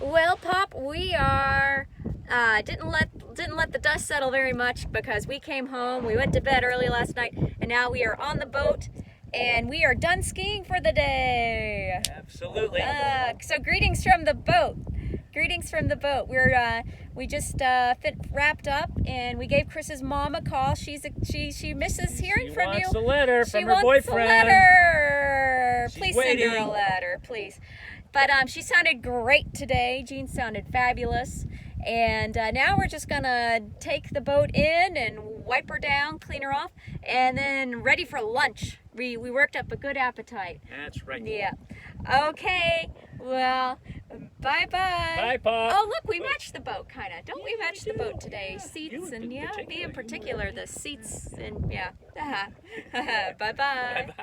Well, Pop, we are didn't let the dust settle very much because we came home. We went to bed early last night, and now we are on the boat, and we are done skiing for the day. Absolutely. So greetings from the boat. Greetings from the boat. We just wrapped up, and we gave Chris's mom a call. She misses hearing from you. She wants a letter from her She wants boyfriend. a letter. She's Please waiting. send her a letter, please. But she sounded great today. Jean sounded fabulous. And now we're just gonna take the boat in and wipe her down, clean her off, and then ready for lunch. We worked up a good appetite. That's right. Yeah. Okay. Well, bye-bye. Bye, Pop. Oh, look, we matched the boat, kind of. Don't we match the boat today? Seats You and, in yeah, me in particular. particular, the seats and, yeah. Bye-bye. Bye-bye.